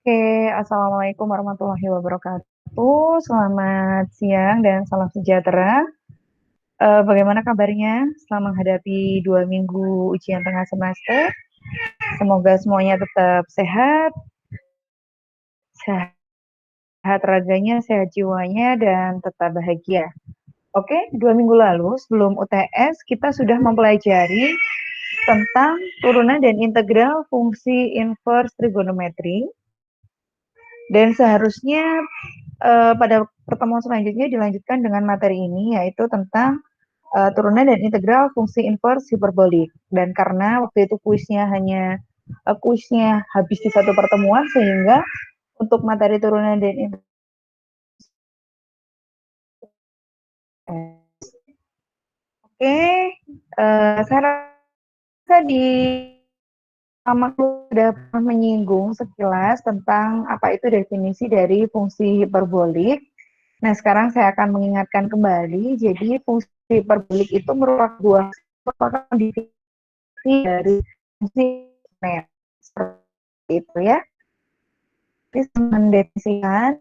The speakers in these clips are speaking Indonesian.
Oke, Assalamualaikum warahmatullahi wabarakatuh. Selamat siang dan salam sejahtera. Bagaimana kabarnya selama menghadapi 2 minggu ujian tengah semester? Semoga semuanya tetap sehat, sehat raganya, sehat jiwanya, dan tetap bahagia. Oke, 2 minggu lalu sebelum UTS kita sudah mempelajari tentang turunan dan integral fungsi inverse trigonometri. Dan seharusnya pada pertemuan selanjutnya dilanjutkan dengan materi ini, yaitu tentang turunan dan integral fungsi inverse hiperbolik. Dan karena waktu itu kuisnya habis di satu pertemuan, sehingga untuk materi turunan dan integral oke, saya rasa di sama sudah pernah menyinggung sekilas tentang apa itu definisi dari fungsi hiperbolik. Nah, sekarang saya akan mengingatkan kembali. Jadi, fungsi hiperbolik itu merupakan definisi dari fungsi net. Seperti itu ya. Jadi, mendefinisikan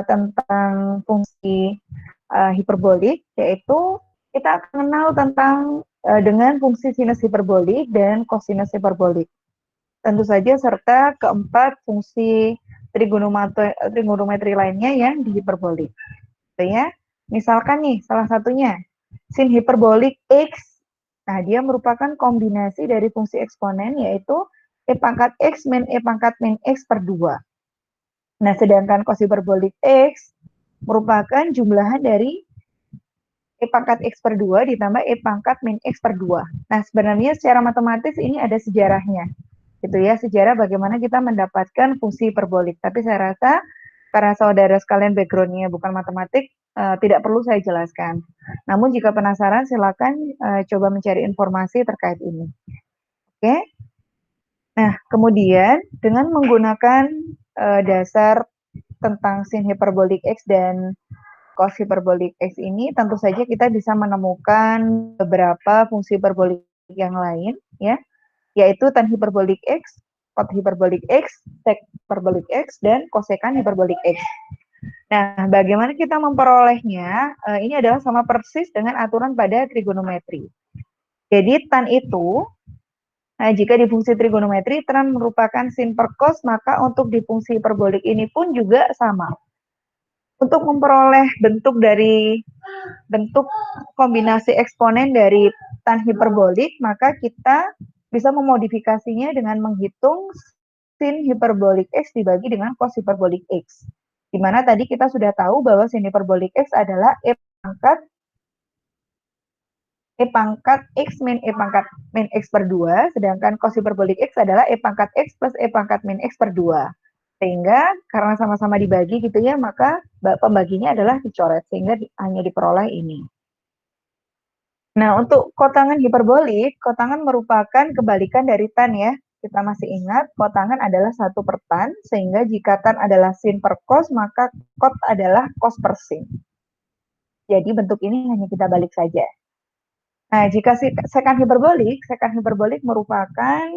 tentang fungsi hiperbolik, yaitu kita akan mengenal tentang dengan fungsi sinus hiperbolik dan kosinus hiperbolik. Tentu saja serta keempat fungsi trigonometri lainnya yang di hiperbolik. Ya. Misalkan nih, salah satunya sin hiperbolik X. Nah, dia merupakan kombinasi dari fungsi eksponen, yaitu E pangkat X min E pangkat min X per 2. Nah, sedangkan cos hiperbolik X merupakan jumlahan dari E pangkat X per 2 ditambah E pangkat min X per 2. Nah, sebenarnya secara matematis ini ada sejarahnya. Gitu ya, sejarah bagaimana kita mendapatkan fungsi hiperbolik. Tapi saya rasa karena saudara sekalian background-nya bukan matematik, tidak perlu saya jelaskan. Namun jika penasaran, silakan coba mencari informasi terkait ini. Oke. Nah, kemudian dengan menggunakan dasar tentang sin hiperbolik X dan cos hiperbolik X ini, tentu saja kita bisa menemukan beberapa fungsi hiperbolik yang lain, ya, yaitu tan hiperbolik X, cot hiperbolik X, sec hiperbolik X, dan kosekan hiperbolik X. Nah, bagaimana kita memperolehnya? Ini adalah sama persis dengan aturan pada trigonometri. Jadi, tan itu, nah, jika di fungsi trigonometri, tan merupakan sin per cos, maka untuk di fungsi hiperbolik ini pun juga sama. Untuk memperoleh bentuk kombinasi eksponen dari tan hiperbolik, maka kita bisa memodifikasinya dengan menghitung sin hiperbolik X dibagi dengan cos hiperbolik X. Di mana tadi kita sudah tahu bahwa sin hiperbolik X adalah E pangkat X min E pangkat min X per 2, sedangkan cos hiperbolik X adalah E pangkat X plus E pangkat min X per 2. Sehingga karena sama-sama dibagi gitu ya, maka pembaginya adalah dicoret, sehingga hanya diperoleh ini. Nah, untuk kotangan hiperbolik, kotangan merupakan kebalikan dari tan ya. Kita masih ingat, kotangan adalah 1 per tan, sehingga jika tan adalah sin per cos, maka kot adalah cos per sin. Jadi bentuk ini hanya kita balik saja. Nah, jika sekan hiperbolik merupakan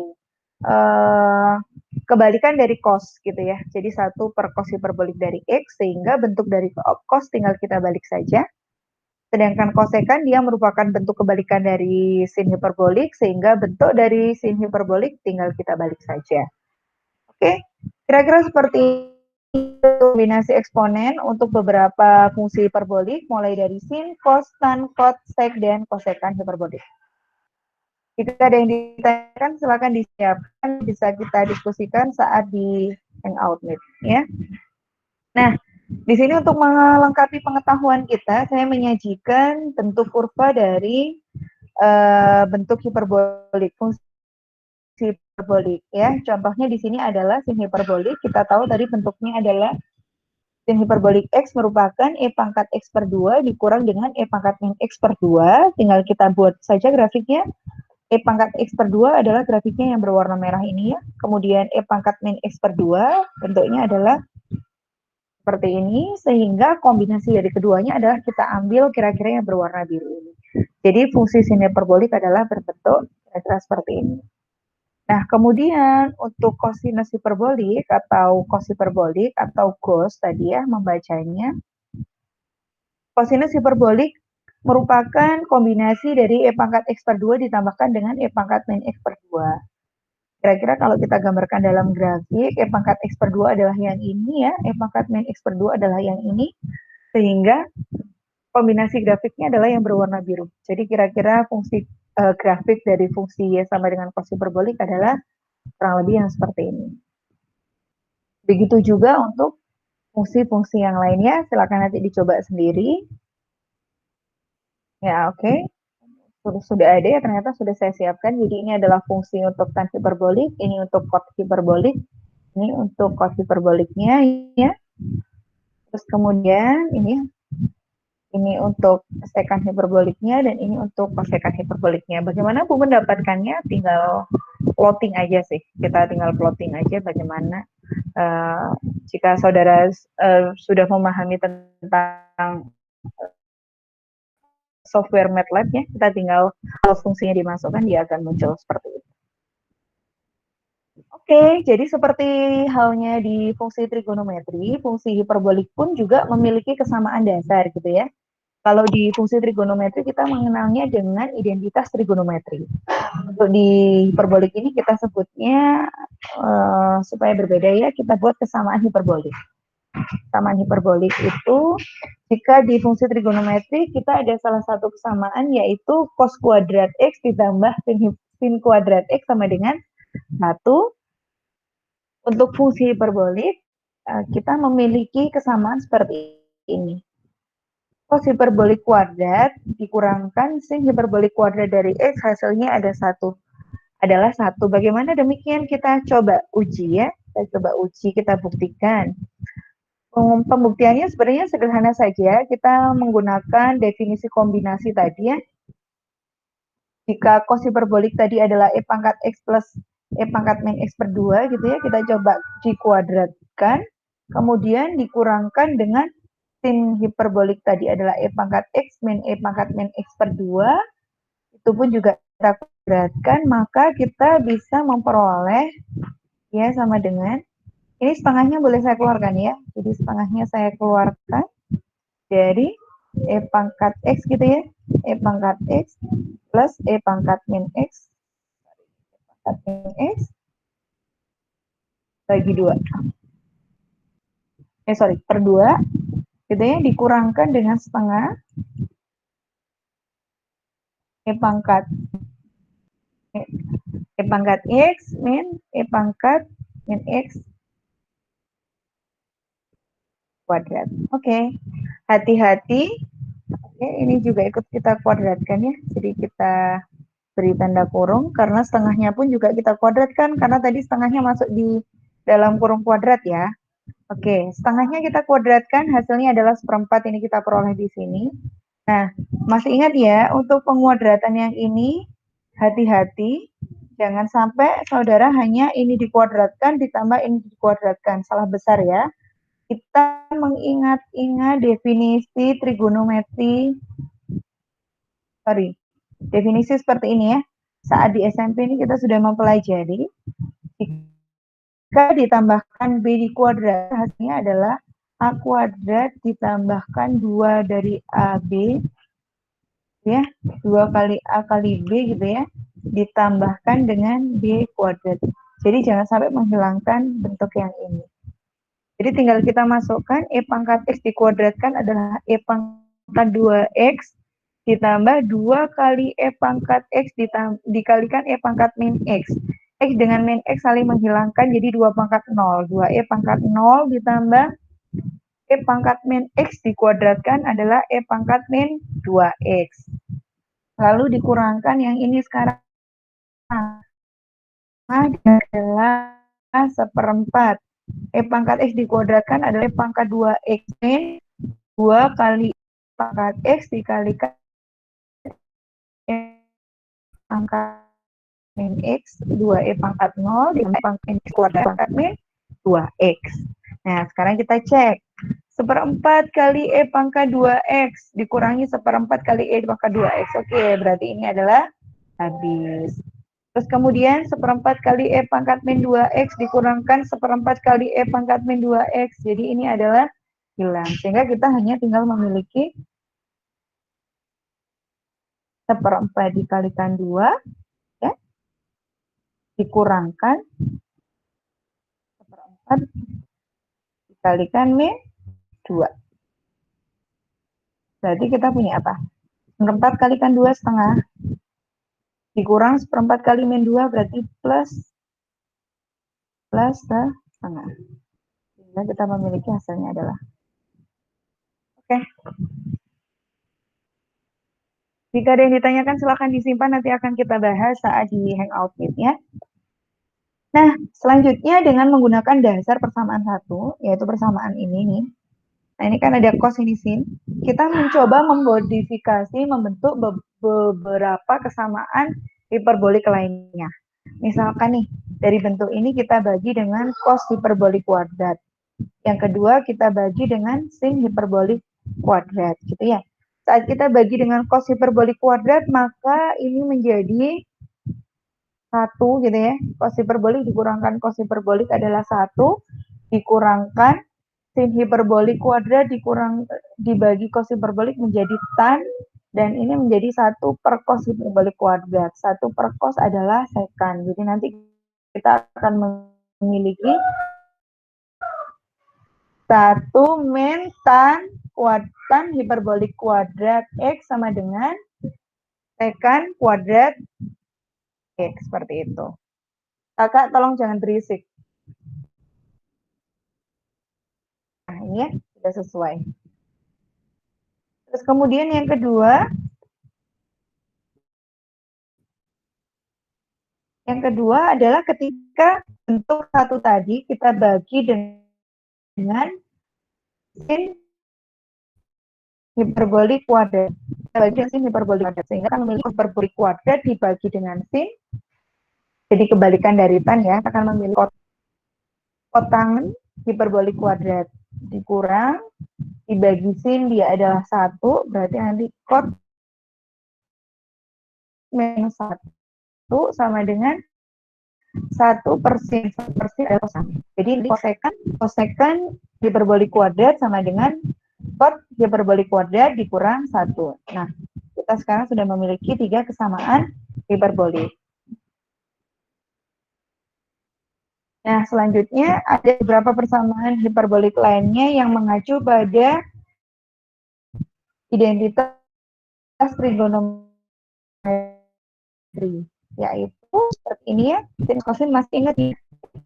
kebalikan dari cos gitu ya. Jadi 1 per cos hiperbolik dari X, sehingga bentuk dari cos tinggal kita balik saja. Sedangkan kosekan dia merupakan bentuk kebalikan dari sin hiperbolik, sehingga bentuk dari sin hiperbolik tinggal kita balik saja. Oke, kira-kira seperti kombinasi eksponen untuk beberapa fungsi hiperbolik, mulai dari sin, cos, tan, cot, sec, dan kosekan hiperbolik. Jika ada yang ditanyakan, silakan disiapkan, bisa kita diskusikan saat di Hangout Meet, ya. Nah, di sini untuk melengkapi pengetahuan kita, saya menyajikan bentuk kurva dari bentuk hiperbolik, fungsi hiperbolik ya. Contohnya di sini adalah sin hiperbolik. Kita tahu tadi bentuknya adalah sin hiperbolik X merupakan E pangkat X per 2 dikurang dengan E pangkat min X per 2. Tinggal kita buat saja grafiknya. E pangkat X per 2 adalah grafiknya yang berwarna merah ini ya. Kemudian E pangkat min X per 2 bentuknya adalah seperti ini, sehingga kombinasi dari keduanya adalah kita ambil kira-kira yang berwarna biru ini. Jadi fungsi sin hiperbolik adalah berbentuk kira-kira seperti ini. Nah, kemudian untuk kosinus hiperbolik atau cos hiperbolik atau cos tadi ya membacanya, kosinus hiperbolik merupakan kombinasi dari E pangkat X per 2 ditambahkan dengan E pangkat min X per 2. Kira-kira kalau kita gambarkan dalam grafik, E pangkat X per 2 adalah yang ini ya, E pangkat min X per 2 adalah yang ini, sehingga kombinasi grafiknya adalah yang berwarna biru. Jadi kira-kira fungsi grafik dari fungsi Y sama dengan cos hiperbolik adalah kurang lebih yang seperti ini. Begitu juga untuk fungsi-fungsi yang lainnya, silakan nanti dicoba sendiri. Ya, oke. Sudah ada ya, ternyata sudah saya siapkan. Jadi ini adalah fungsi untuk tan hiperbolik, ini untuk cos hiperbolik, ini untuk cos hiperboliknya ya. Terus kemudian ini untuk sekan hiperboliknya dan ini untuk kosekan hiperboliknya. Bagaimana Bu mendapatkannya? Tinggal plotting aja sih. Kita tinggal plotting aja bagaimana jika saudara sudah memahami tentang software MATLAB ya, kita tinggal kalau fungsinya dimasukkan dia akan muncul seperti itu. Oke, jadi seperti halnya di fungsi trigonometri, fungsi hiperbolik pun juga memiliki kesamaan dasar gitu ya. Kalau di fungsi trigonometri kita mengenalnya dengan identitas trigonometri. Untuk di hiperbolik ini kita sebutnya supaya berbeda ya, kita buat kesamaan hiperbolik. Kesamaan hiperbolik itu jika di fungsi trigonometri kita ada salah satu kesamaan yaitu cos kuadrat X ditambah sin kuadrat X sama dengan 1. Untuk fungsi hiperbolik kita memiliki kesamaan seperti ini. Cos hiperbolik kuadrat dikurangkan sin hiperbolik kuadrat dari X hasilnya adalah 1. Bagaimana demikian? Kita coba uji ya. Kita coba uji, kita buktikan. Pembuktiannya sebenarnya sederhana saja. Kita menggunakan definisi kombinasi tadi ya. Jika cos hiperbolik tadi adalah E pangkat X plus E pangkat min X per 2 gitu ya, kita coba dikuadratkan, kemudian dikurangkan dengan sin hiperbolik tadi adalah E pangkat X min E pangkat min X per 2, itu pun juga kita kuadratkan, maka kita bisa memperoleh ya sama dengan, ini setengahnya boleh saya keluarkan ya, jadi setengahnya saya keluarkan dari E pangkat X gitu ya, E pangkat X plus E pangkat min X X bagi 2. Per 2 gitu ya, dikurangkan dengan setengah E pangkat X min E pangkat min X kuadrat. Oke. Hati-hati. Oke, ini juga ikut kita kuadratkan ya. Jadi kita beri tanda kurung karena setengahnya pun juga kita kuadratkan karena tadi setengahnya masuk di dalam kurung kuadrat ya. Oke, setengahnya kita kuadratkan, hasilnya adalah 1/4, ini kita peroleh di sini. Nah, masih ingat ya, untuk penguadratan yang ini, hati-hati, jangan sampai saudara hanya ini dikuadratkan, ditambah ini dikuadratkan, salah besar ya. Kita mengingat-ingat definisi trigonometri, definisi seperti ini ya. Saat di SMP ini kita sudah mempelajari, jika ditambahkan B di kuadrat, hasilnya adalah A kuadrat ditambahkan 2 dari AB, ya, 2 kali A kali B gitu ya, ditambahkan dengan B kuadrat. Jadi jangan sampai menghilangkan bentuk yang ini. Jadi tinggal kita masukkan E pangkat X dikuadratkan adalah E pangkat 2X ditambah 2 kali E pangkat X dikalikan E pangkat min X. X dengan min X saling menghilangkan, jadi 2 pangkat 0. 2E pangkat 0 ditambah E pangkat min X dikuadratkan adalah E pangkat min 2X. Lalu dikurangkan yang ini sekarang adalah 1/4. E pangkat X dikuadratkan adalah E pangkat 2X min 2 kali E pangkat X dikalikan E pangkat min X 2E pangkat 0 dengan E pangkat X kuadrat min 2X. Nah, sekarang kita cek. 1/4 kali E pangkat 2X dikurangi 1/4 kali E pangkat 2X. Oke, berarti ini adalah habis. Terus kemudian seperempat kali E pangkat min 2X dikurangkan seperempat kali E pangkat min 2X. Jadi ini adalah hilang. Sehingga kita hanya tinggal memiliki seperempat dikalikan 2, ya, dikurangkan seperempat dikalikan min 2. Berarti kita punya apa? Seperempat kalikan 2 setengah, dikurang seperempat kali min 2 berarti plus setengah. Sehingga kita memiliki hasilnya adalah. Oke. Jika ada yang ditanyakan silahkan disimpan, nanti akan kita bahas saat di Hangout Meet ya. Nah, selanjutnya dengan menggunakan dasar persamaan satu, yaitu persamaan ini nih. Nah, ini kan ada cos ini sin. Kita mencoba memodifikasi, membentuk beberapa kesamaan hiperbolik lainnya. Misalkan nih, dari bentuk ini kita bagi dengan cos hiperbolik kuadrat. Yang kedua kita bagi dengan sin hiperbolik kuadrat, gitu ya. Saat kita bagi dengan cos hiperbolik kuadrat, maka ini menjadi 1 gitu ya. Cos hiperbolik dikurangkan cos hiperbolik adalah 1, dikurangkan sin hiperbolik kuadrat dibagi cos hiperbolik menjadi tan, dan ini menjadi 1 per cos hiperbolik kuadrat. 1 per cos adalah sekan. Jadi nanti kita akan memiliki 1 min tan hiperbolik kuadrat X sama dengan sekan kuadrat X, seperti itu. Kakak tolong jangan berisik. Nah, ini ya, sudah sesuai. Terus kemudian yang kedua adalah ketika bentuk satu tadi kita bagi dengan sin hiperbolik kuadrat. Kita bagi dengan sin hiperbolik kuadrat. Sehingga kita memiliki hiperbolik kuadrat dibagi dengan sin. Jadi kebalikan dari tan ya, kita akan memiliki kotangan hiperbolik kuadrat dikurang dibagi sin, dia adalah 1, berarti nanti kot minus 1 sama dengan 1 per sin adalah kosan. Jadi kosekan hiperbolik kuadrat sama dengan kot hiperbolik kuadrat dikurang 1. Nah, kita sekarang sudah memiliki 3 kesamaan hiperbolik. Nah, selanjutnya ada beberapa persamaan hiperbolik lainnya yang mengacu pada identitas trigonometri, yaitu seperti ini ya. Sin kosin masih ingat ya?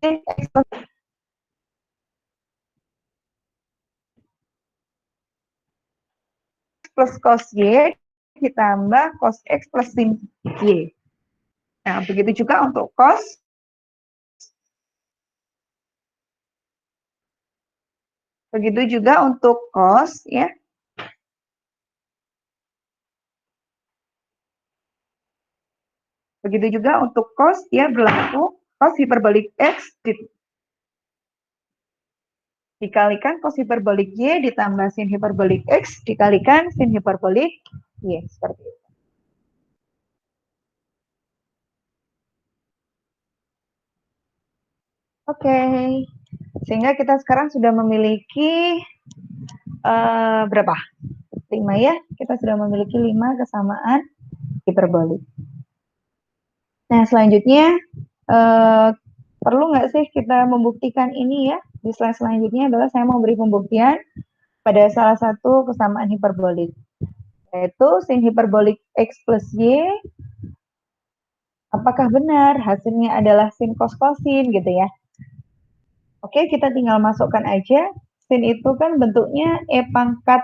Sin x plus cos y ditambah cos x plus sin y. Nah, begitu juga untuk cos. Begitu juga untuk cos ya. Begitu juga untuk cos, dia berlaku cos hiperbolik x dikalikan cos hiperbolik y ditambah sin hiperbolik x dikalikan sin hiperbolik y, seperti itu. Oke, sehingga kita sekarang sudah memiliki berapa? 5 ya, kita sudah memiliki 5 kesamaan hiperbolik. Nah, selanjutnya perlu nggak sih kita membuktikan ini ya? Di slide selanjutnya adalah saya mau beri pembuktian pada salah satu kesamaan hiperbolik, yaitu sin hiperbolik x plus y. Apakah benar hasilnya adalah sin cos kosin gitu ya? Oke, kita tinggal masukkan aja. Sin itu kan bentuknya e pangkat,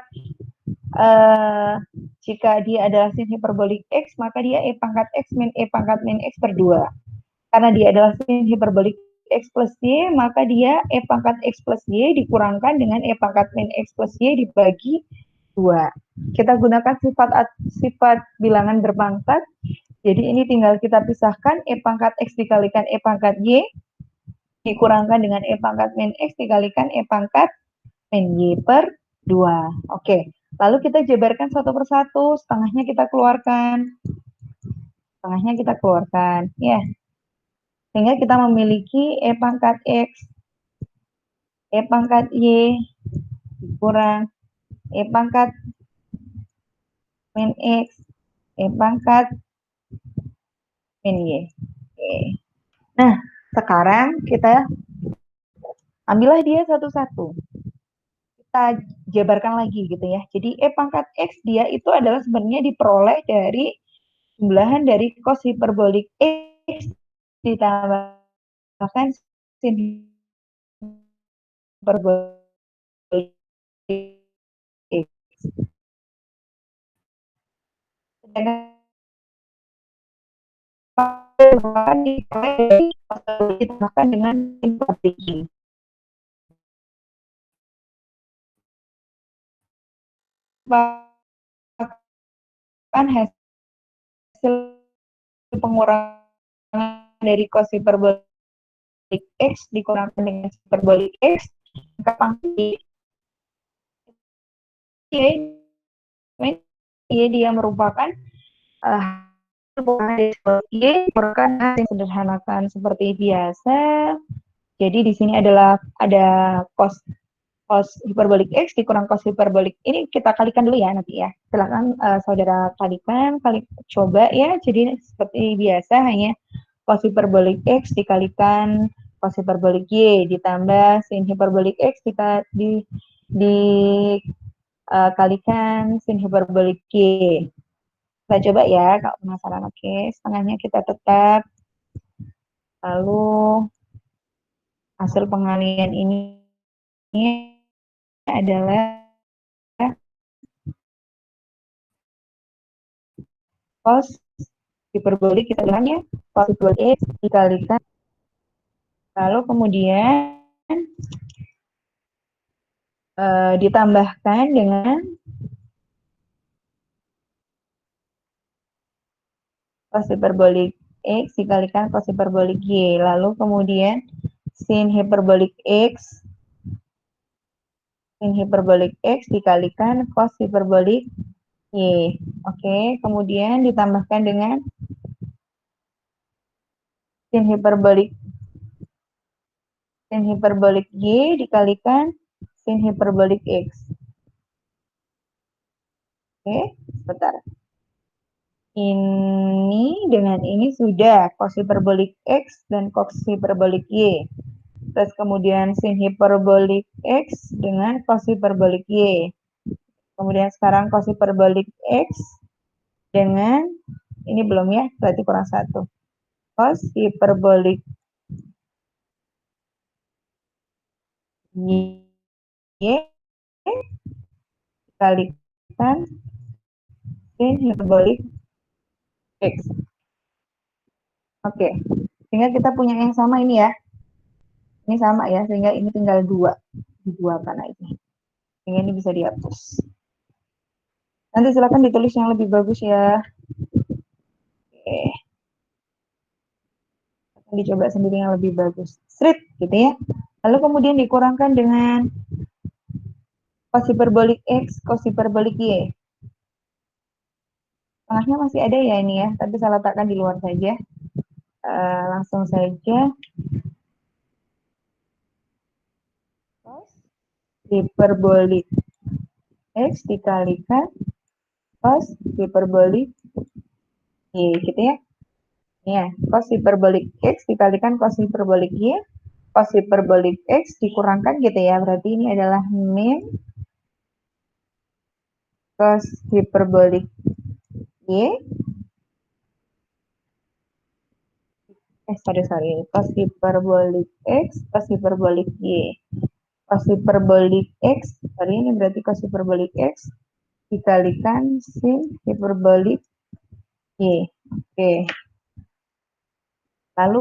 jika dia adalah sin hiperbolik x, maka dia e pangkat x min e pangkat min x per 2. Karena dia adalah sin hiperbolik x plus y, maka dia e pangkat x plus y dikurangkan dengan e pangkat min x plus y dibagi 2. Kita gunakan sifat bilangan berpangkat. Jadi ini tinggal kita pisahkan e pangkat x dikalikan e pangkat y dikurangkan dengan e pangkat min x dikalikan e pangkat min y per 2. Oke, lalu kita jabarkan satu persatu, setengahnya kita keluarkan. Tengahnya kita keluarkan. Ya, sehingga kita memiliki E pangkat X, E pangkat Y, kurang E pangkat min X, E pangkat min Y. Oke. Nah, sekarang kita ambillah dia satu-satu. Kita jabarkan lagi gitu ya. Jadi E pangkat X dia itu adalah sebenarnya diperoleh dari jumlahan dari cos hiperbolik X ditambahkan sin hiperbolik X. Sedangkan ditambahkan dengan sin hiperbolik Y. Hasil pengurangan dari cos hiperbolik X dikurangkan dengan hiperbolik X, maka pangkat Y dia merupakan Y merupakan yang sederhanakan seperti biasa. Jadi di sini adalah ada cos hiperbolik X dikurang cos hiperbolik. Ini kita kalikan dulu ya nanti ya. Silakan saudara kalikan, coba ya. Jadi seperti biasa hanya cos hiperbolik X dikalikan cos hiperbolik Y ditambah sin hiperbolik X dikalikan sin hiperbolik Y. Kita coba ya kalau penasaran. Oke, setengahnya kita tetap. Lalu hasil pengalian ini adalah cos hiperbolik kita bilangnya cos hiperbolik X dikalikan lalu kemudian ditambahkan dengan cos hiperbolik X dikalikan cos hiperbolik Y lalu kemudian sin hiperbolik X dikalikan cos hiperbolik Y. Oke, kemudian ditambahkan dengan sin hiperbolik Y dikalikan sin hiperbolik X. Oke, sebentar. Ini dengan ini sudah cos hiperbolik X dan cos hiperbolik Y. Terus kemudian sin hiperbolik X dengan cos hiperbolik Y. Kemudian sekarang cos hiperbolik X dengan, ini belum ya, berarti kurang satu. Cos hiperbolik Y dikalikan sin hiperbolik X. Oke, sehingga kita punya yang sama ini ya. Ini sama ya, sehingga ini tinggal dua. Diduakan aja. Sehingga ini bisa dihapus. Nanti silakan ditulis yang lebih bagus ya. Oke. Akan dicoba sendiri yang lebih bagus. Straight gitu ya. Lalu kemudian dikurangkan dengan cos hiperbolik X, cos hiperbolik Y. Tengahnya masih ada ya ini ya, tapi saya letakkan di luar saja. Langsung saja. Cos hiperbolik X dikalikan cos hiperbolik Y gitu ya. Ya, cos hiperbolik X dikalikan cos hiperbolik Y, cos hiperbolik X dikurangkan gitu ya, berarti ini adalah min cos hiperbolik Y, sorry, cos hiperbolik X, cos hiperbolik Y, cos hiperbolik X, sorry ini berarti cos hiperbolik X dikalikan sin hiperbolik Y. Oke. Lalu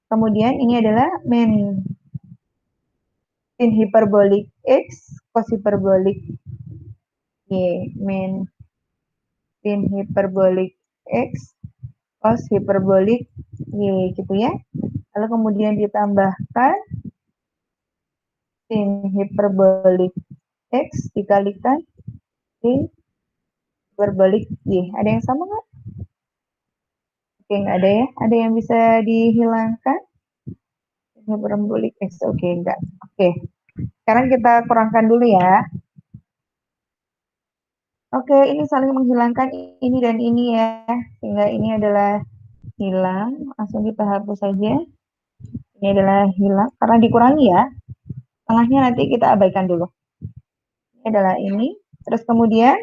kemudian ini adalah min sin hiperbolik X cos hiperbolik Y min sin hiperbolik X cos hiperbolik Y gitu ya. Lalu kemudian ditambahkan sin hiperbolik X dikalikan sin Hiperbolik Y. Ada yang sama nggak? Oke, nggak ada ya. Ada yang bisa dihilangkan? Hiperbolik X. Oke, enggak. Oke. Sekarang kita kurangkan dulu ya. Oke, ini saling menghilangkan ini dan ini ya. Sehingga ini adalah hilang. Langsung kita hapus saja. Ini adalah hilang. Karena dikurangi ya. Tengahnya nanti kita abaikan dulu. Ini adalah ini. Terus kemudian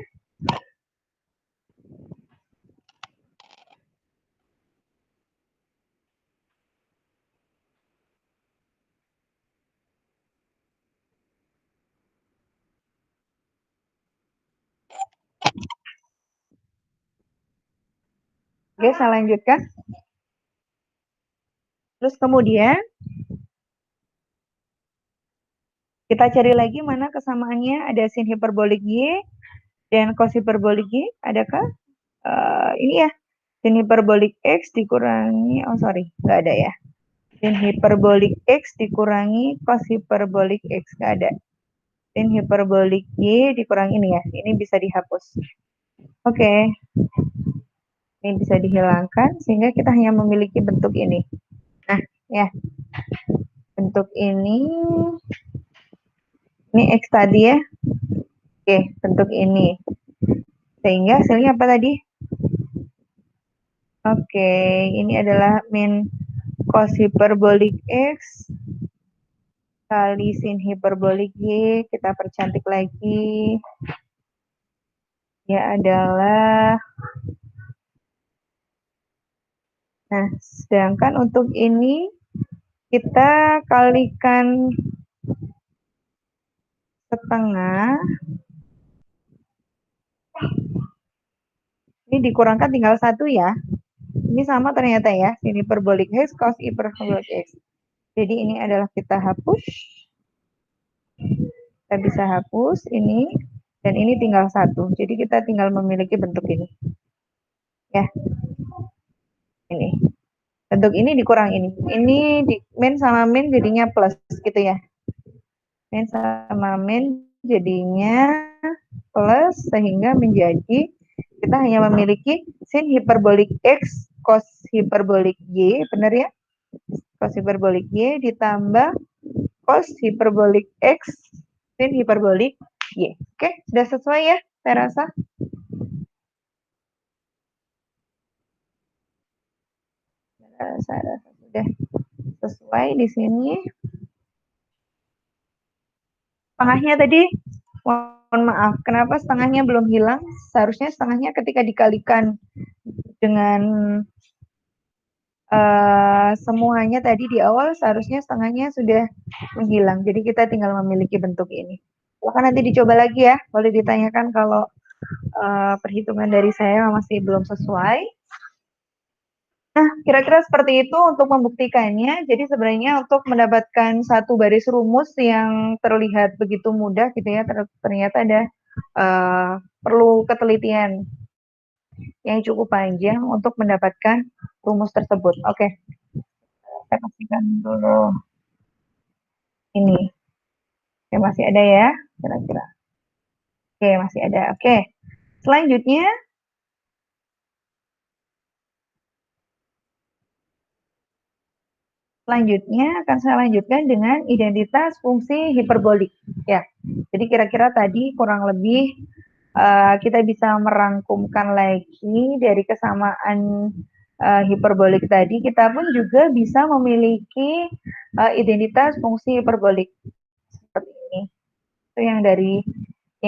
oke, saya lanjutkan. Terus kemudian kita cari lagi mana kesamaannya. Ada sin hiperbolik Y dan cos hiperbolik Y. Adakah? Ini ya. Sin hiperbolik X dikurangi, oh sorry, nggak ada ya. Sin hiperbolik X dikurangi cos hiperbolik X, nggak ada. Sin hiperbolik Y dikurangi ini ya. Ini bisa dihapus. Oke. Ini bisa dihilangkan sehingga kita hanya memiliki bentuk ini. Nah, ya. Bentuk ini X tadi ya. Oke, bentuk ini. Sehingga hasilnya apa tadi? Oke, ini adalah min cos hiperbolik X kali sin hiperbolik Y. Kita percantik lagi. Ya adalah, nah, sedangkan untuk ini kita kalikan setengah. Ini dikurangkan tinggal 1 ya. Ini sama ternyata ya, sin hiperbolik X cos hiperbolik X. Jadi ini adalah kita hapus. Kita bisa hapus ini, dan ini tinggal 1. Jadi kita tinggal memiliki bentuk ini. Ya, ini. Bentuk ini dikurang ini. Ini di min sama min jadinya plus gitu ya. Min sama min jadinya plus sehingga menjadi kita hanya memiliki sin hiperbolik X cos hiperbolik Y, benar ya? Cos hiperbolik Y ditambah cos hiperbolik X sin hiperbolik Y. Oke, sudah sesuai ya, saya rasa. Saya rasa sudah sesuai di sini. Setengahnya tadi, mohon maaf, kenapa setengahnya belum hilang? Seharusnya setengahnya ketika dikalikan dengan semuanya tadi di awal, seharusnya setengahnya sudah menghilang. Jadi kita tinggal memiliki bentuk ini. Silahkan nanti dicoba lagi ya, boleh ditanyakan kalau perhitungan dari saya masih belum sesuai. Nah, kira-kira seperti itu untuk membuktikannya. Jadi sebenarnya untuk mendapatkan satu baris rumus yang terlihat begitu mudah gitu ya, ternyata ada perlu ketelitian yang cukup panjang untuk mendapatkan rumus tersebut. Oke, saya pastikan dulu ini. Oke, masih ada ya, kira-kira. Oke, masih ada. Oke, selanjutnya akan saya lanjutkan dengan identitas fungsi hiperbolik. Ya, jadi kira-kira tadi kurang lebih kita bisa merangkumkan lagi dari kesamaan hiperbolik tadi. Kita pun juga bisa memiliki identitas fungsi hiperbolik seperti ini. Itu yang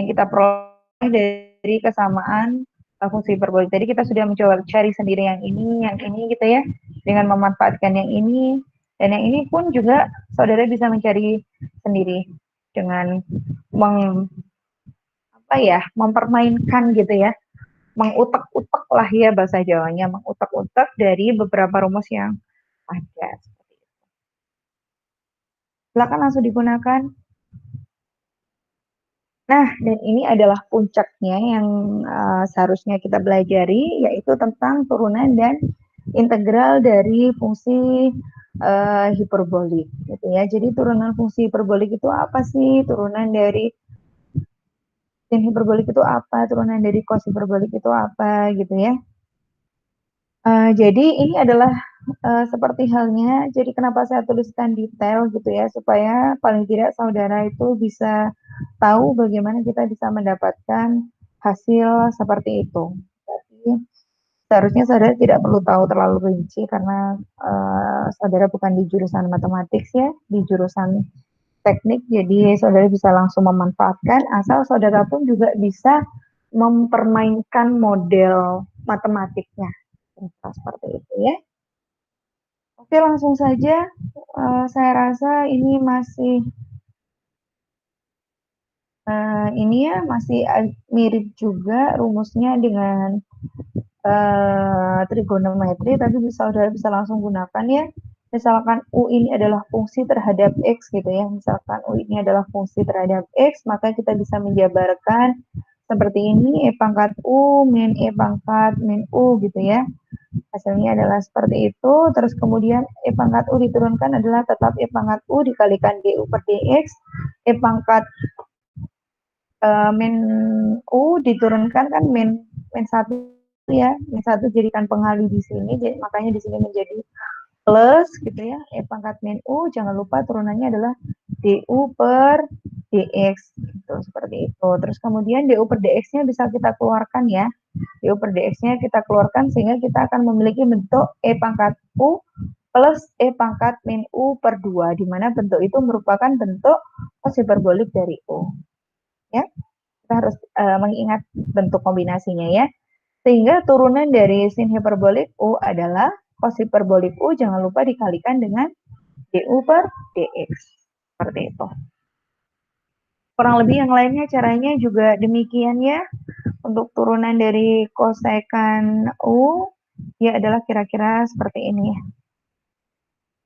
kita peroleh dari kesamaan fungsi hiperbolik. Tadi kita sudah mencoba cari sendiri yang ini gitu ya, dengan memanfaatkan yang ini, dan yang ini pun juga saudara bisa mencari sendiri dengan mempermainkan gitu ya, mengutek-utek lah ya bahasa Jawanya, mengutek-utek dari beberapa rumus yang ada. Silakan langsung digunakan. Nah, dan ini adalah puncaknya yang seharusnya kita pelajari, yaitu tentang turunan dan integral dari fungsi hiperbolik, gitu ya. Jadi turunan fungsi hiperbolik itu apa sih? Turunan dari sin hiperbolik itu apa, turunan dari cos hiperbolik itu apa gitu ya. Jadi ini adalah seperti halnya, jadi kenapa saya tuliskan detail gitu ya, supaya paling tidak saudara itu bisa tahu bagaimana kita bisa mendapatkan hasil seperti itu. Jadi seharusnya saudara tidak perlu tahu terlalu rinci karena saudara bukan di jurusan matematik ya, di jurusan teknik, jadi saudara bisa langsung memanfaatkan, asal saudara pun juga bisa mempermainkan model matematiknya. Seperti itu ya. Oke, langsung saja. Saya rasa ini masih ini ya masih mirip juga rumusnya dengan trigonometri, tapi saudara bisa langsung gunakan ya. Misalkan U ini adalah fungsi terhadap X gitu ya. Misalkan U ini adalah fungsi terhadap X, maka kita bisa menjabarkan seperti ini, E pangkat U min E pangkat min U gitu ya. Hasilnya adalah seperti itu. Terus kemudian E pangkat U diturunkan adalah tetap E pangkat U dikalikan DU per DX. E pangkat min U diturunkan kan min 1 ya. Min 1 jadikan pengali di sini, jadi makanya di sini menjadi plus gitu ya. E pangkat min U, jangan lupa turunannya adalah DU per DX gitu, seperti itu. Terus kemudian DU per DX-nya bisa kita keluarkan ya. DU per DX-nya kita keluarkan sehingga kita akan memiliki bentuk E pangkat U plus E pangkat min U per 2, di mana bentuk itu merupakan bentuk cos hiperbolik dari U. Ya, kita harus mengingat bentuk kombinasinya ya. Sehingga turunan dari sin hiperbolik U adalah cos hiperbolik U, jangan lupa dikalikan dengan DU per DX. Seperti itu. Kurang lebih yang lainnya caranya juga demikian ya. Untuk turunan dari kosekan U, dia adalah kira-kira seperti ini.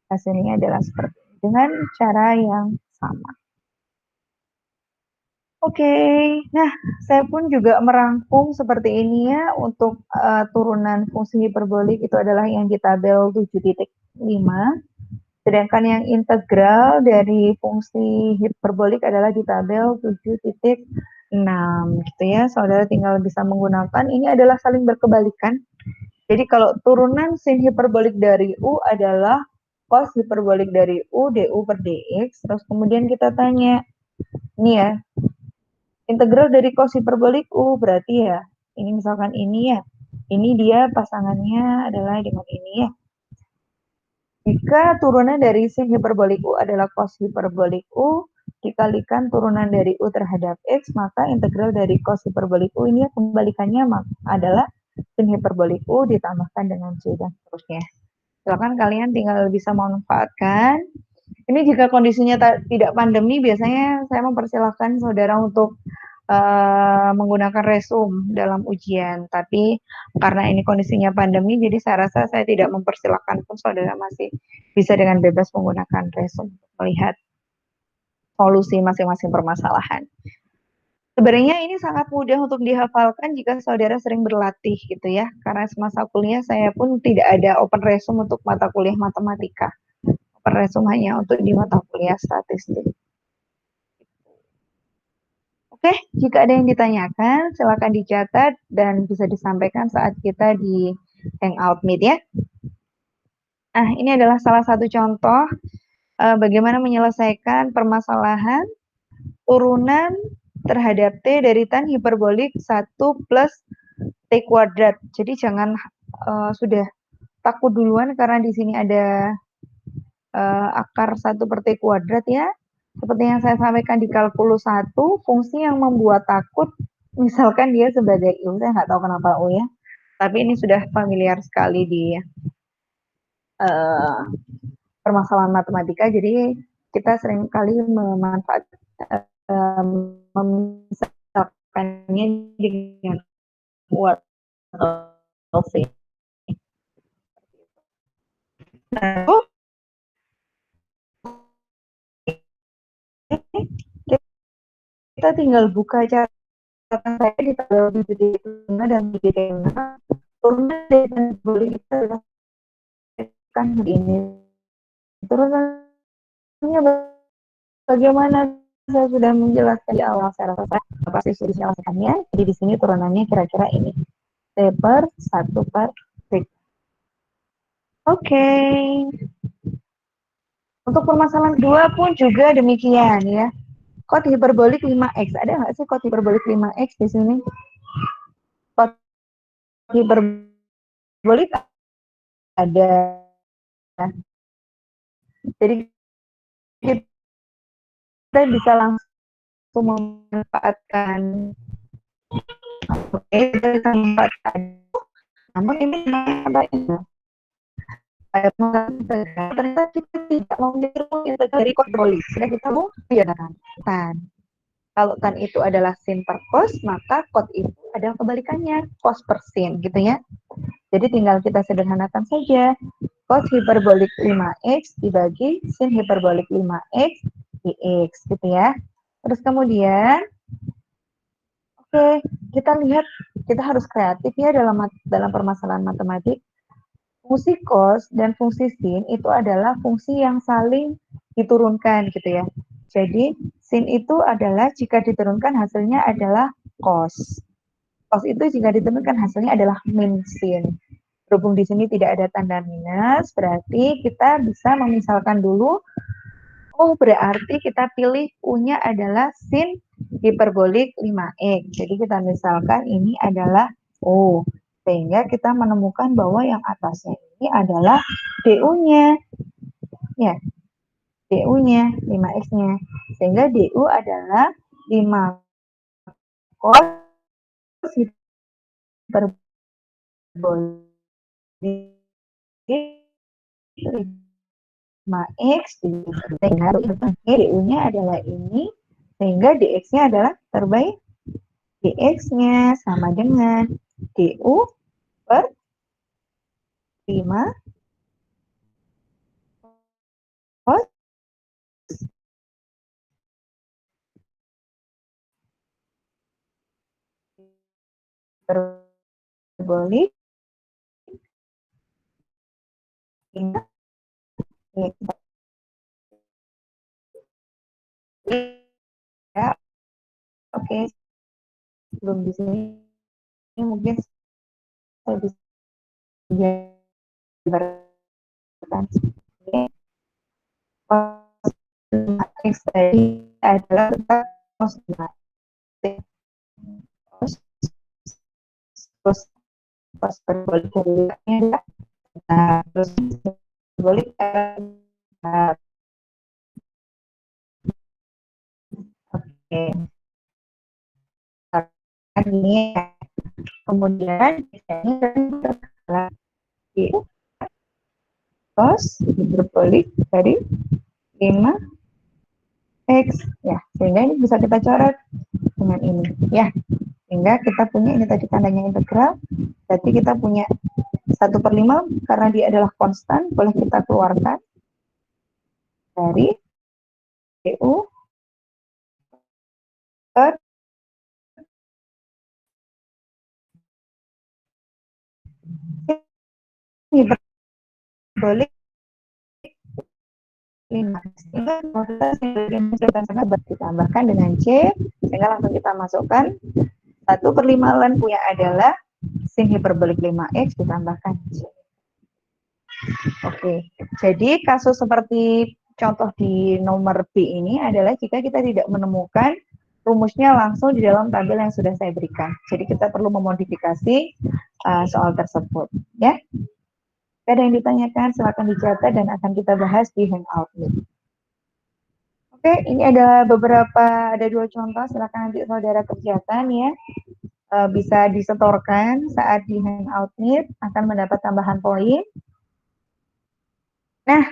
Hasilnya adalah seperti ini, dengan cara yang sama. Oke, nah saya pun juga merangkum seperti ini ya untuk turunan fungsi hiperbolik itu adalah yang di tabel 7.5. Sedangkan yang integral dari fungsi hiperbolik adalah di tabel 7.6 gitu ya. Saudara tinggal bisa menggunakan, ini adalah saling berkebalikan. Jadi kalau turunan sin hiperbolik dari U adalah cos hiperbolik dari U DU per DX, terus kemudian kita tanya, ini ya, integral dari cos hiperbolik U berarti ya, ini misalkan ini ya, ini dia pasangannya adalah dengan ini ya. Jika turunan dari sin hiperbolik U adalah cos hiperbolik U dikalikan turunan dari U terhadap X, maka integral dari cos hiperbolik U ini kembalikannya adalah sin hiperbolik U ditambahkan dengan C dan seterusnya. Silakan kalian tinggal bisa memanfaatkan. Ini jika kondisinya tidak pandemi, biasanya saya mempersilahkan saudara untuk menggunakan resum dalam ujian. Tapi karena ini kondisinya pandemi, jadi saya rasa saya tidak mempersilahkan pun saudara masih bisa dengan bebas menggunakan resum untuk melihat solusi masing-masing permasalahan. Sebenarnya ini sangat mudah untuk dihafalkan jika saudara sering berlatih gitu ya. Karena semasa kuliah saya pun tidak ada open resum untuk mata kuliah matematika. Open resum hanya untuk di mata kuliah statistik. Oke, jika ada yang ditanyakan, silakan dicatat dan bisa disampaikan saat kita di Hangout Meet ya. Nah, ini adalah salah satu contoh bagaimana menyelesaikan permasalahan turunan terhadap T dari tan hiperbolik 1 plus T kuadrat. Jadi jangan sudah takut duluan karena di sini ada akar 1 per T kuadrat ya. Seperti yang saya sampaikan di kalkulus 1, fungsi yang membuat takut, misalkan dia sebagai U, saya nggak tahu kenapa U ya, tapi ini sudah familiar sekali di permasalahan matematika, jadi kita sering kali memanfaatkan memisahkannya dengan U atau V. Nah, kita tinggal buka catatan saya di tabel BPT5 dan BPT6. Turunan dari boleh kita kan ini. Turunannya bagaimana? saya sudah menjelaskan di awal, saya rasa saya pasti sudah menjelaskannya. Jadi di sini turunannya kira-kira ini. T per 1 per T. Oke. Untuk permasalahan kedua pun juga demikian ya. Kot hiperbolik 5x. Ada nggak sih kot hiperbolik 5x di sini? Kot hiperbolik ada. Jadi kita bisa langsung memanfaatkan, oke, kita bisa memanfaatkan. Namun ini ada ternyata kita tidak meniru dari kot hiperbolik. Sudah kita mau biarkan tan. Kalau tan itu adalah sin per cos, maka kot itu adalah kebalikannya, cos per sin, gitu ya. Jadi tinggal kita sederhanakan saja. Cos hiperbolik 5x dibagi sin hiperbolik 5x dx, gitu ya. Terus kemudian, oke, kita lihat, kita harus kreatif ya dalam permasalahan matematik. Fungsi cos dan fungsi sin itu adalah fungsi yang saling diturunkan, gitu ya. Jadi, sin itu adalah jika diturunkan hasilnya adalah cos. Cos itu jika diturunkan hasilnya adalah min sin. Berhubung di sini tidak ada tanda minus, berarti kita bisa memisalkan dulu. Oh, berarti kita pilih U-nya adalah sin hiperbolik 5x. Jadi kita misalkan ini adalah U. Sehingga kita menemukan bahwa yang atasnya ini adalah DU-nya. Ya, DU-nya, 5x-nya. Sehingga DU adalah 5 cos hiperbolik 5x sehingga DU-nya adalah ini, sehingga dx-nya adalah terbaik. dx-nya sama dengan du per 5 cos hiperbolik 5 ya. Oke, sebelum di sini mungkin saya bisa gambarkan x tadi adalah tetap cos 5 terus pas berbalik adalah, nah, terus berbalik nah, oke, ini kemudian ini kan cos berbalik dari 5x ya, sehingga ini bisa kita coret dengan ini ya, sehingga kita punya ini tadi tandanya integral, berarti kita punya 1/5 karena dia adalah konstan, boleh kita keluarkan dari du per hiperbolik 5. Sehingga ditambahkan dengan C, sehingga langsung kita masukkan 1/5 lan punya adalah sin hiperbolik 5x ditambahkan C. Oke, jadi kasus seperti contoh di nomor B ini adalah jika kita tidak menemukan rumusnya langsung di dalam tabel yang sudah saya berikan. Jadi kita perlu memodifikasi soal tersebut. Ya, ada yang ditanyakan silakan dicatat dan akan kita bahas di Hangout Meet. Oke, ini ada ada 2 contoh, silakan nanti saudara kerjakan ya. Bisa disetorkan saat di Hangout Meet, akan mendapat tambahan poin. Nah,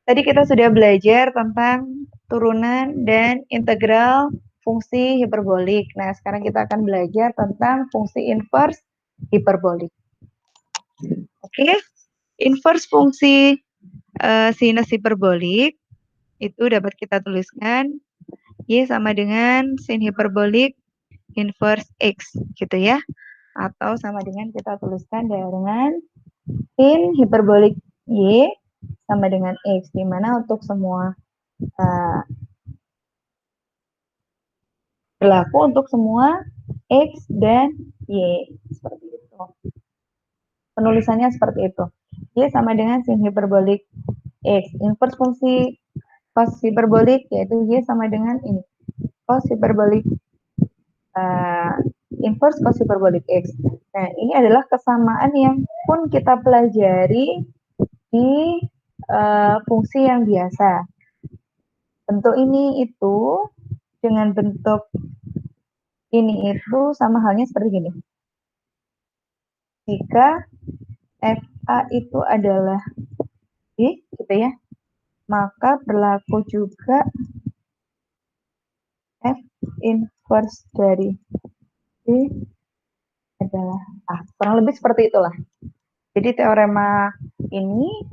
tadi kita sudah belajar tentang turunan dan integral fungsi hiperbolik. Nah, sekarang kita akan belajar tentang fungsi inverse hiperbolik. Oke, inverse fungsi sinus hiperbolik itu dapat kita tuliskan Y sama dengan sin hiperbolik inverse X, gitu ya. Atau sama dengan kita tuliskan dengan sin hiperbolik Y sama dengan X, di mana untuk semua Berlaku untuk semua X dan Y. Seperti itu. Penulisannya seperti itu. Y sama dengan sin hiperbolik X. Inverse fungsi cos hiperbolik yaitu Y sama dengan ini. Cos hiperbolik uh, inverse cos hiperbolik X. Nah, ini adalah kesamaan yang pun kita pelajari di fungsi yang biasa. Bentuk ini itu dengan bentuk ini itu sama halnya seperti gini. Jika FA itu adalah Y, gitu ya, maka berlaku juga F inverse dari Y adalah A. Kurang lebih seperti itulah. Jadi teorema ini,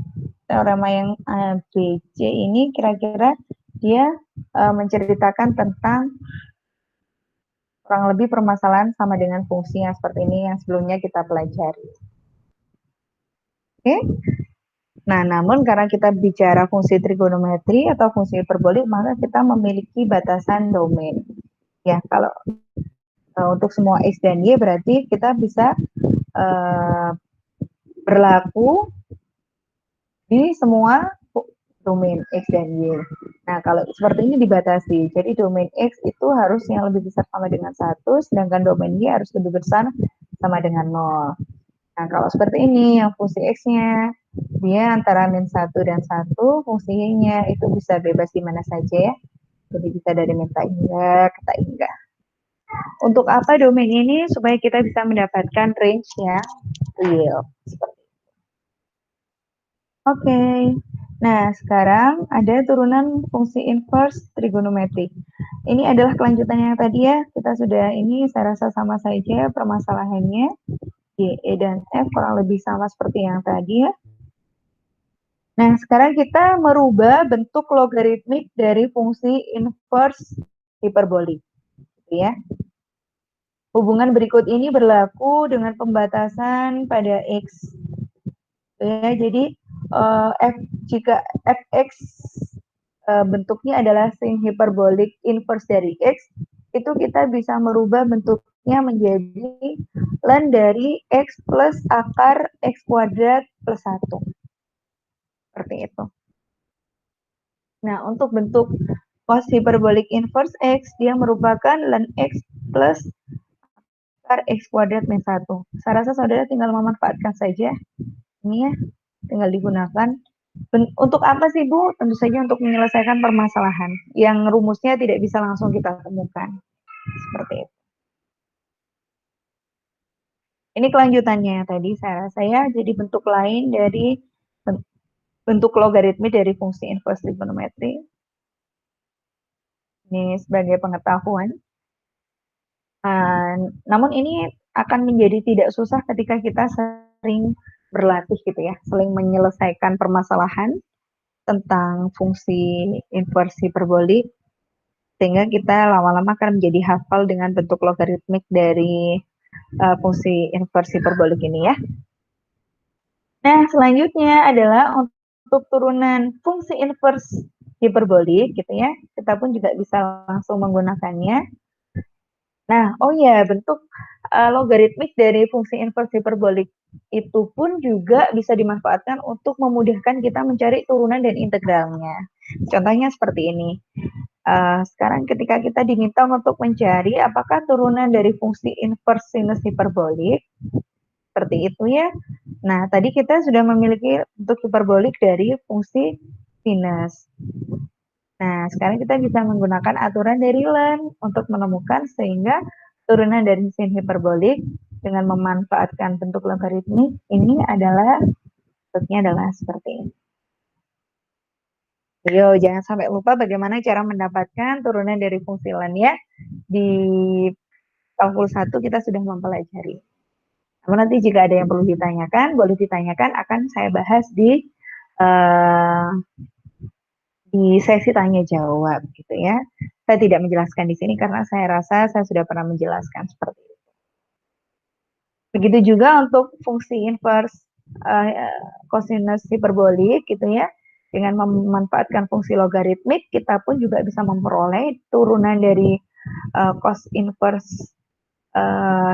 teorema yang ABC ini kira-kira dia menceritakan tentang kurang lebih permasalahan sama dengan fungsi yang seperti ini yang sebelumnya kita pelajari. Oke? Nah, namun karena kita bicara fungsi trigonometri atau fungsi hiperbolik, maka kita memiliki batasan domain. Ya, kalau untuk semua X dan Y berarti kita bisa berlaku di semua domain X dan Y. Nah, kalau seperti ini dibatasi. Jadi domain X itu harus yang lebih besar sama dengan 1, sedangkan domain Y harus lebih besar sama dengan 0. Nah, kalau seperti ini, yang fungsi X-nya, dia antara min 1 dan 1, fungsinya itu bisa bebas di mana saja ya. Jadi bisa dari min tak hingga ke tak hingga. Untuk apa domain ini? Supaya kita bisa mendapatkan range yang real. Oke. Nah, sekarang ada turunan fungsi inverse trigonometri. Ini adalah kelanjutannya yang tadi ya. Kita sudah ini saya rasa sama saja permasalahannya. Y, E, dan F kurang lebih sama seperti yang tadi ya. Nah, sekarang kita merubah bentuk logaritmik dari fungsi inverse hiperbolik. Gitu ya. Hubungan berikut ini berlaku dengan pembatasan pada X. Ya, jadi jika fx bentuknya adalah sin hiperbolik inverse dari x, itu kita bisa merubah bentuknya menjadi ln dari x plus akar x kuadrat plus 1. Seperti itu. Nah, untuk bentuk cos hiperbolik inverse x, dia merupakan ln x plus akar x kuadrat min 1. Saya rasa saudara tinggal memanfaatkan saja. Ini ya, tinggal digunakan. Untuk apa sih Bu? Tentu saja untuk menyelesaikan permasalahan yang rumusnya tidak bisa langsung kita temukan. Seperti itu. Ini kelanjutannya tadi saya jadi bentuk lain dari bentuk logaritmi dari fungsi inverse trigonometri. Ini sebagai pengetahuan. Namun ini akan menjadi tidak susah ketika kita sering berlatih gitu ya, sering menyelesaikan permasalahan tentang fungsi inversi hiperbolik, sehingga kita lama-lama akan menjadi hafal dengan bentuk logaritmik dari fungsi inversi hiperbolik ini ya. Nah, selanjutnya adalah untuk turunan fungsi inverse hiperbolik gitu ya. Kita pun juga bisa langsung menggunakannya. Nah, oh ya, bentuk logaritmik dari fungsi inverse hiperbolik itu pun juga bisa dimanfaatkan untuk memudahkan kita mencari turunan dan integralnya. Contohnya seperti ini. Sekarang ketika kita diminta untuk mencari apakah turunan dari fungsi inverse sinus hiperbolik, seperti itu ya. Nah, tadi kita sudah memiliki bentuk hiperbolik dari fungsi sinus. Nah, sekarang kita bisa menggunakan aturan dari ln untuk menemukan sehingga turunan dari sin hiperbolik dengan memanfaatkan bentuk logaritmik ini adalah bentuknya adalah seperti ini. Yo, jangan sampai lupa bagaimana cara mendapatkan turunan dari fungsi ln ya. Di kalkulus 1 kita sudah mempelajari. Namun nanti jika ada yang perlu ditanyakan, boleh ditanyakan, akan saya bahas di sesi tanya jawab gitu ya. Saya tidak menjelaskan di sini karena saya rasa saya sudah pernah menjelaskan seperti itu. Begitu juga untuk fungsi inverse cosinus hiperbolik gitu ya. Dengan memanfaatkan fungsi logaritmik, kita pun juga bisa memperoleh turunan dari cos inverse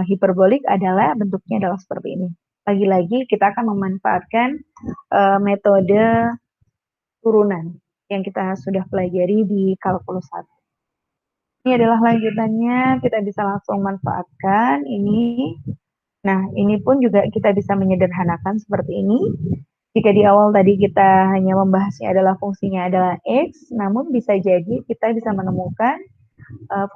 hiperbolik adalah bentuknya adalah seperti ini. Lagi-lagi kita akan memanfaatkan metode turunan yang kita sudah pelajari di kalkulus 1. Ini adalah lanjutannya, kita bisa langsung manfaatkan ini. Nah, ini pun juga kita bisa menyederhanakan seperti ini. Jika di awal tadi kita hanya membahasnya adalah fungsinya adalah X, namun bisa jadi kita bisa menemukan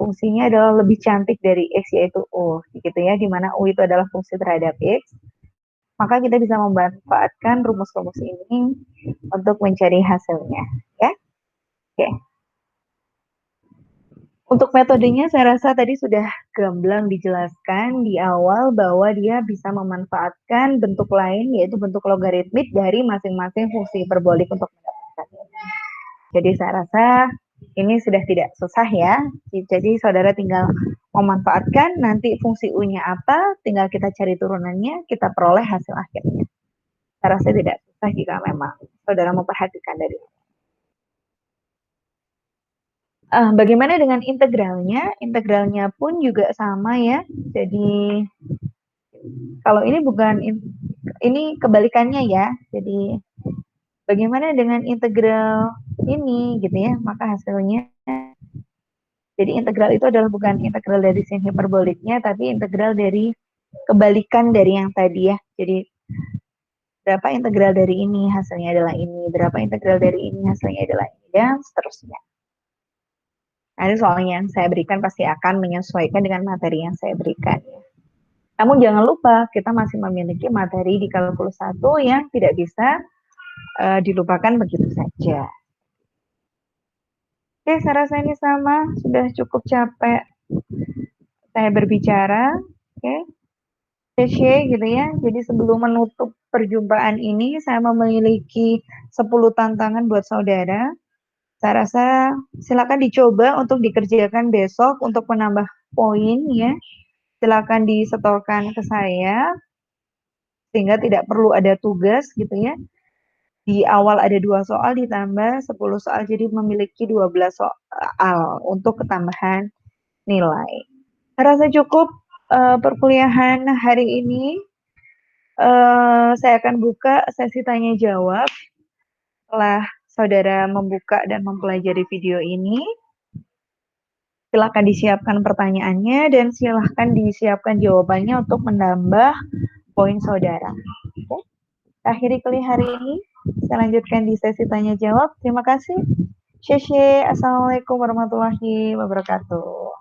fungsinya adalah lebih cantik dari X, yaitu U, gitu ya, di mana U itu adalah fungsi terhadap X. Maka kita bisa memanfaatkan rumus-rumus ini untuk mencari hasilnya, ya. Oke. Untuk metodenya saya rasa tadi sudah gamblang dijelaskan di awal bahwa dia bisa memanfaatkan bentuk lain yaitu bentuk logaritmik dari masing-masing fungsi hiperbolik untuk mendapatkannya. Jadi saya rasa ini sudah tidak susah ya. Jadi saudara tinggal memanfaatkan nanti fungsi U-nya apa, tinggal kita cari turunannya, kita peroleh hasil akhirnya. Saya rasa tidak susah jika memang saudara memperhatikan dari bagaimana dengan integralnya? Integralnya pun juga sama ya. Jadi kalau ini bukan ini kebalikannya ya. Jadi bagaimana dengan integral ini gitu ya? Maka hasilnya jadi integral itu adalah bukan integral dari sin hiperboliknya tapi integral dari kebalikan dari yang tadi ya. Jadi berapa integral dari ini hasilnya adalah ini, berapa integral dari ini hasilnya adalah ini dan seterusnya. Nanti soalnya yang saya berikan pasti akan menyesuaikan dengan materi yang saya berikan. Namun jangan lupa, kita masih memiliki materi di kalkulus 1 yang tidak bisa dilupakan begitu saja. Oke, saya rasa ini sama, sudah cukup capek saya berbicara. Oke, CC gitu ya. Jadi sebelum menutup perjumpaan ini, saya memiliki 10 tantangan buat saudara. Saya rasa silakan dicoba untuk dikerjakan besok untuk menambah poin ya. Silakan disetorkan ke saya sehingga tidak perlu ada tugas gitu ya. Di awal ada 2 soal ditambah 10 soal jadi memiliki 12 soal untuk ketambahan nilai. Saya rasa cukup perkuliahan hari ini. Saya akan buka sesi tanya jawab setelah saudara membuka dan mempelajari video ini. Silakan disiapkan pertanyaannya dan silakan disiapkan jawabannya untuk menambah poin saudara. Oke. Akhiri kuliah hari ini. Saya lanjutkan di sesi tanya jawab. Terima kasih. Syekh, assalamualaikum warahmatullahi wabarakatuh.